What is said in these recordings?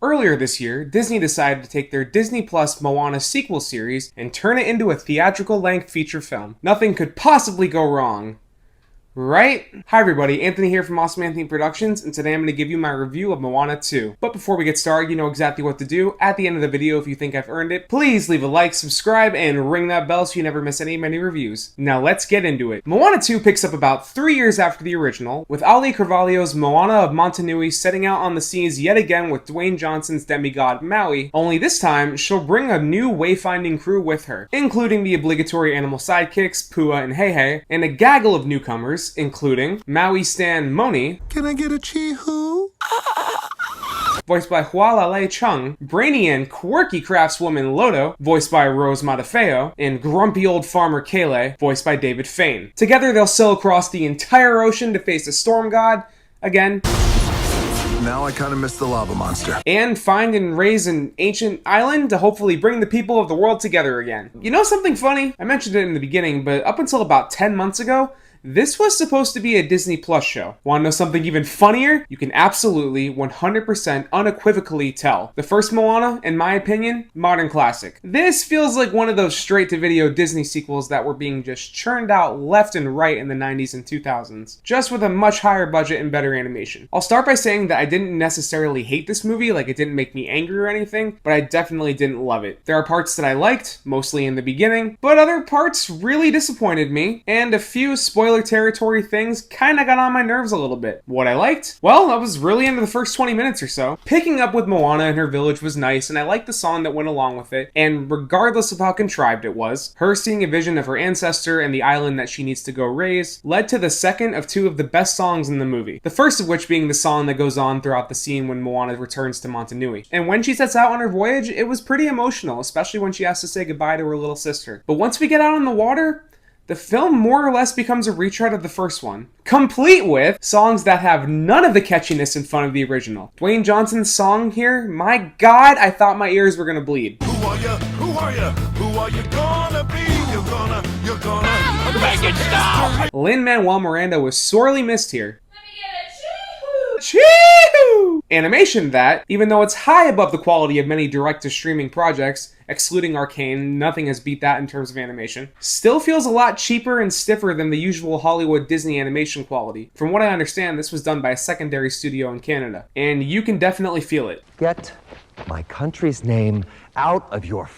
Earlier this year, Disney decided to take their Disney Plus Moana sequel series and turn it into a theatrical length feature film. Nothing could possibly go wrong. Right? Hi everybody, Anthony here from Awesome Anthony Productions, and today I'm going to give you my review of Moana 2. But before we get started, you know exactly what to do. At the end of the video, if you think I've earned it, please leave a like, subscribe, and ring that bell so you never miss any of my new reviews. Now let's get into it. Moana 2 picks up about 3 years after the original, with Ali Carvalho's Moana of Motunui setting out on the seas yet again with Dwayne Johnson's demigod Maui, only this time she'll bring a new wayfinding crew with her, including the obligatory animal sidekicks, Pua and Heihei, and a gaggle of newcomers, including Maui stan Moni. Can I get a Chi-Hoo? Voiced by Hualalei Chung, brainy and quirky craftswoman Lodo, voiced by Rose Matafeo, and grumpy old farmer Kele, voiced by David Fane. Together they'll sail across the entire ocean to face the storm god, again, Now I kind of miss the lava monster. and find and raise an ancient island to hopefully bring the people of the world together again. You know something funny? I mentioned it in the beginning, but up until about 10 months ago, this was supposed to be a Disney Plus show. Want to know something even funnier? You can absolutely, 100% unequivocally tell. The first Moana, in my opinion, modern classic. This feels like one of those straight-to-video Disney sequels that were being just churned out left and right in the 90s and 2000s, just with a much higher budget and better animation. I'll start by saying that I didn't necessarily hate this movie, like it didn't make me angry or anything, but I definitely didn't love it. There are parts that I liked, mostly in the beginning, but other parts really disappointed me, and a few spoiler territory things kinda got on my nerves a little bit. What I liked? Well, I was really into the first 20 minutes or so. Picking up with Moana and her village was nice, and I liked the song that went along with it, and regardless of how contrived it was, her seeing a vision of her ancestor and the island that she needs to go raise led to the second of two of the best songs in the movie. The first of which being the song that goes on throughout the scene when Moana returns to Motunui. And when she sets out on her voyage, it was pretty emotional, especially when she has to say goodbye to her little sister. But once we get out on the water, the film more or less becomes a retread of the first one, complete with songs that have none of the catchiness and fun of the original. Dwayne Johnson's song here, my god, I thought my ears were gonna bleed. Who are you? Who are you? Who are you gonna be? You're gonna Make it stop! Lin-Manuel Miranda was sorely missed here. Chee-hoo! Animation that, even though it's high above the quality of many direct-to-streaming projects, excluding Arcane, nothing has beat that in terms of animation, still feels a lot cheaper and stiffer than the usual Hollywood Disney animation quality. From what I understand, this was done by a secondary studio in Canada, and you can definitely feel it. Get my country's name out of your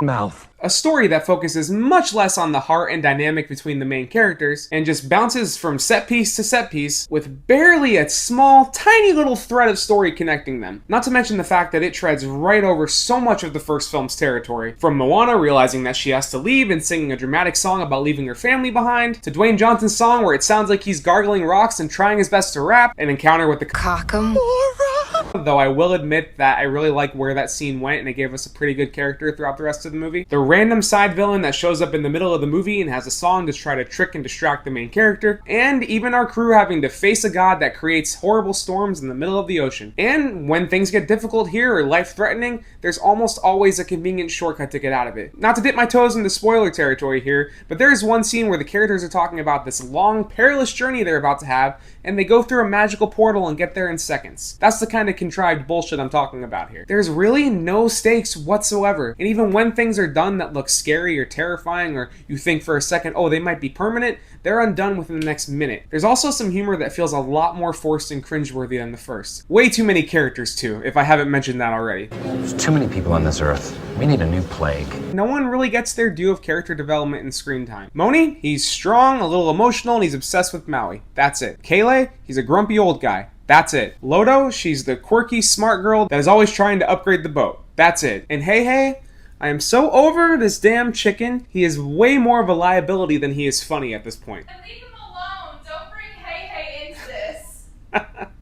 mouth. A story that focuses much less on the heart and dynamic between the main characters, and just bounces from set piece to set piece, with barely a small, tiny little thread of story connecting them. Not to mention the fact that it treads right over so much of the first film's territory, from Moana realizing that she has to leave and singing a dramatic song about leaving her family behind, to Dwayne Johnson's song where it sounds like he's gargling rocks and trying his best to rap, an encounter with the Cockamora. Though I will admit that I really like where that scene went, and it gave us a pretty good character throughout the rest of the movie. The random side villain that shows up in the middle of the movie and has a song to try to trick and distract the main character, and even our crew having to face a god that creates horrible storms in the middle of the ocean. And when things get difficult here or life-threatening, there's almost always a convenient shortcut to get out of it. Not to dip my toes into spoiler territory here, but there is one scene where the characters are talking about this long, perilous journey they're about to have, and they go through a magical portal and get there in seconds. That's the kind of contrived bullshit I'm talking about here. There's really no stakes whatsoever, and even when things are done that look scary or terrifying, or you think for a second, oh, they might be permanent, they're undone within the next minute. There's also some humor that feels a lot more forced and cringeworthy than the first. Way too many characters too, if I haven't mentioned that already. There's too many people on this earth. We need a new plague. No one really gets their due of character development and screen time. Moni, he's strong, a little emotional, and he's obsessed with Maui. That's it. Kele, he's a grumpy old guy. That's it. Lodo, she's the quirky, smart girl that is always trying to upgrade the boat. That's it. And Heihei, I am so over this damn chicken. He is way more of a liability than he is funny at this point. Leave him alone. Don't bring Heihei into this.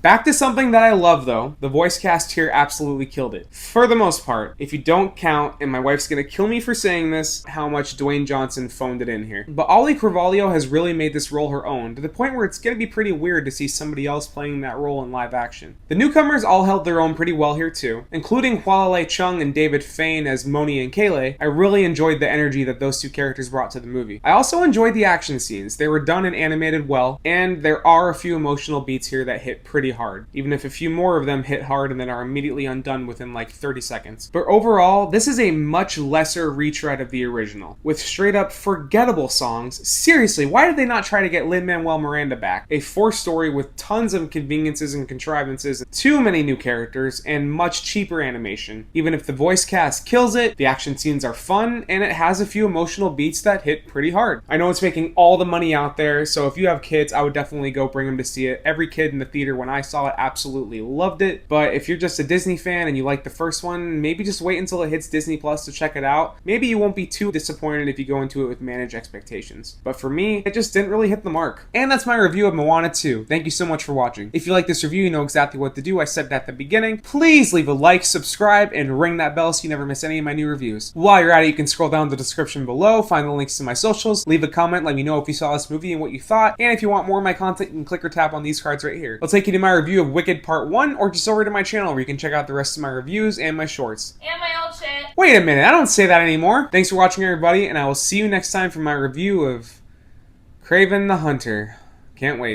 Back to something that I love though, the voice cast here absolutely killed it. For the most part, if you don't count, and my wife's gonna kill me for saying this, how much Dwayne Johnson phoned it in here. But Ali Carvalho has really made this role her own, to the point where it's gonna be pretty weird to see somebody else playing that role in live action. The newcomers all held their own pretty well here too, including Hualalei Chung and David Fane as Moni and Kele. I really enjoyed the energy that those two characters brought to the movie. I also enjoyed the action scenes. They were done and animated well, and there are a few emotional beats here that hit pretty pretty hard, even if a few more of them hit hard and then are immediately undone within like 30 seconds. But overall, this is a much lesser retread of the original, with straight up forgettable songs. Seriously, why did they not try to get Lin-Manuel Miranda back? A forced story with tons of conveniences and contrivances, too many new characters, and much cheaper animation. Even if the voice cast kills it, the action scenes are fun, and it has a few emotional beats that hit pretty hard. I know it's making all the money out there, so if you have kids, I would definitely go bring them to see it. Every kid in the theater when I saw it absolutely loved it, but if you're just a Disney fan and you like the first one, maybe just wait until it hits Disney Plus to check it out. Maybe you won't be too disappointed if you go into it with managed expectations. But for me, it just didn't really hit the mark. And that's my review of Moana 2. Thank you so much for watching. If you like this review, you know exactly what to do. I said that at the beginning. Please leave a like, subscribe, and ring that bell so you never miss any of my new reviews. While you're at it, you can scroll down the description below, find the links to my socials, leave a comment, let me know if you saw this movie and what you thought, and if you want more of my content, you can click or tap on these cards right here. I'll take you to my review of Wicked Part 1, or just over to my channel where you can check out the rest of my reviews and my shorts. And my old shit. Wait a minute, I don't say that anymore. Thanks for watching, everybody, and I will see you next time for my review of Kraven the Hunter. Can't wait.